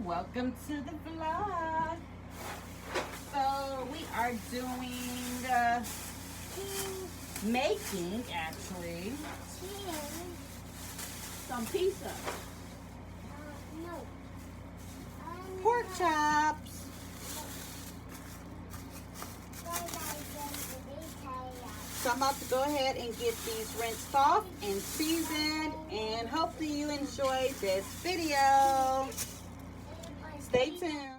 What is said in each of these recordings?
Welcome to the vlog. So we are doing making actually some pizza. No. Pork chops. So I'm about to go ahead and get these rinsed off and seasoned, and hopefully you enjoy this video. Stay tuned.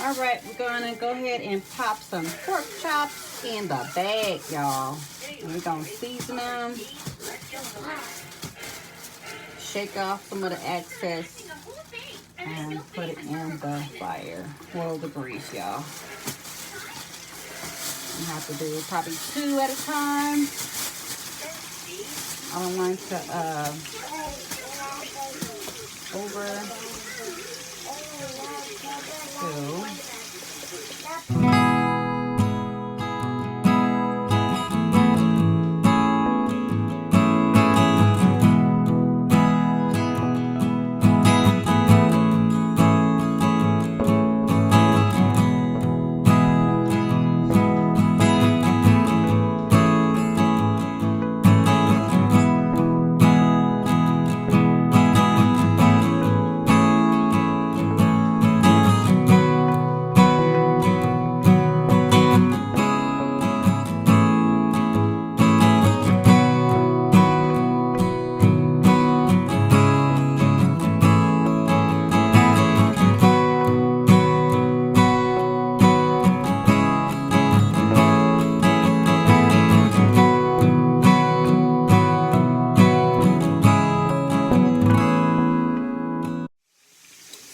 All right, we're gonna go ahead and pop some pork chops in the bag, y'all. And we're gonna season them, shake off some of the excess, and put it in the fire. Well, the grease, y'all. You have to do probably 2 at a time. I don't want to overdo.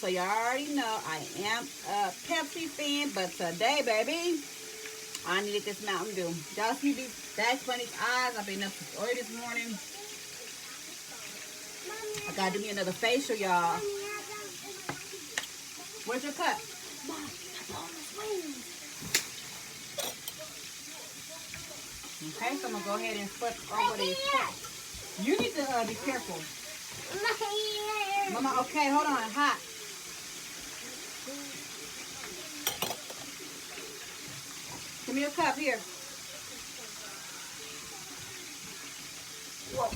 So y'all already know I am a Pepsi fan, but today, baby, I needed this Mountain Dew. Y'all see these bags on these eyes? I've been up early this morning. I gotta do me another facial, y'all. Where's your cup? Okay, so I'm gonna go ahead and flip over this. You need to be careful. Mama, okay, hold on, hot. Give me a cup here. Whoa.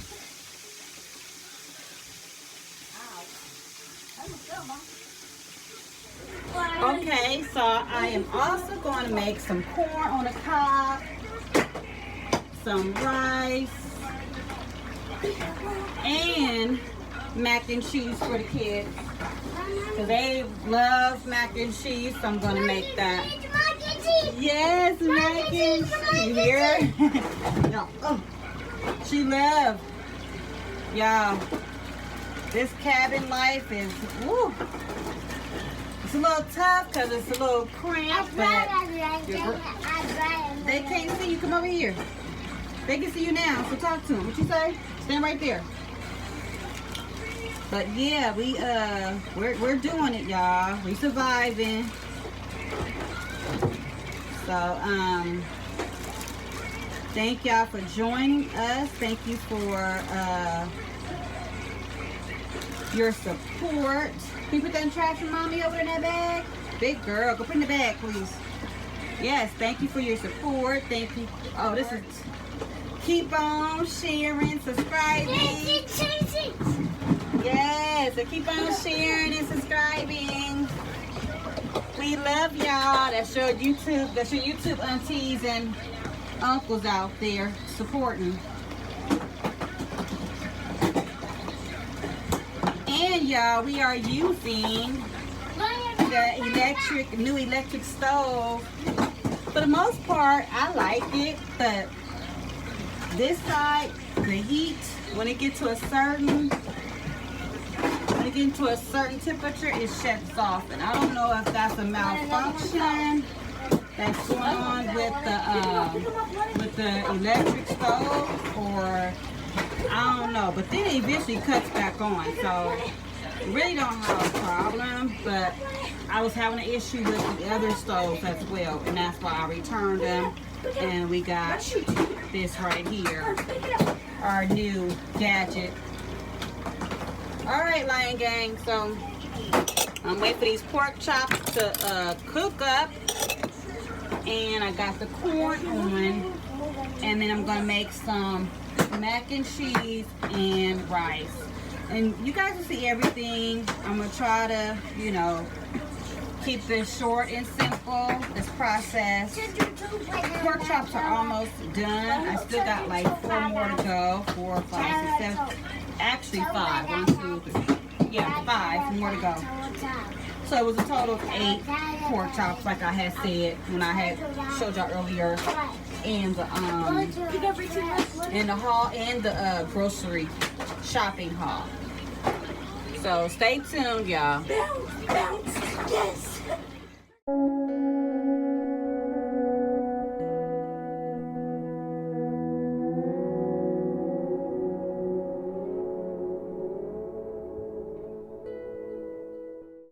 Okay, so I am also going to make some corn on the cob, some rice, and mac and cheese for the kids. Because they love mac and cheese, so I'm going to make that. Yes, mac and cheese. You hear her? No. Oh. She loves. Y'all, this cabin life is, woo. It's a little tough because it's a little cramped, but they can't see you. Come over here. They can see you now, so talk to them. What you say? Stand right there. But yeah, we're doing it, y'all. We surviving. So thank y'all for joining us. Thank you for your support. Can you put that in trash for mommy over in that bag? Big girl, go put in the bag, please. Yes, thank you for your support. Thank you. Oh, this is, keep on sharing, subscribing. Yes, so keep on sharing and subscribing. We love y'all. That's your YouTube aunties and uncles out there supporting. And y'all, we are using the new electric stove. For the most part, I like it, but this side, the heat, when it gets to a certain temperature, it shuts off. And I don't know if that's a malfunction that's going on with the electric stove, or I don't know. But then it eventually cuts back on, so really don't have a problem. But I was having an issue with the other stoves as well, and that's why I returned them. And we got this right here, our new gadget. All right, Lion Gang, so I'm waiting for these pork chops to cook up, and I got the corn on, and then I'm gonna make some mac and cheese and rice. And you guys will see everything. I'm gonna try to, keep this short and simple, this process. Pork chops are almost done. I still got like 4 more to go. 4, 5, 6, 7. Actually 5. 1, 2, 3. Yeah, 5 more to go. So it was a total of 8 pork chops, like I had said when I had showed y'all earlier, in the haul and the grocery shopping haul. So stay tuned, y'all. Bounce, bounce, yes.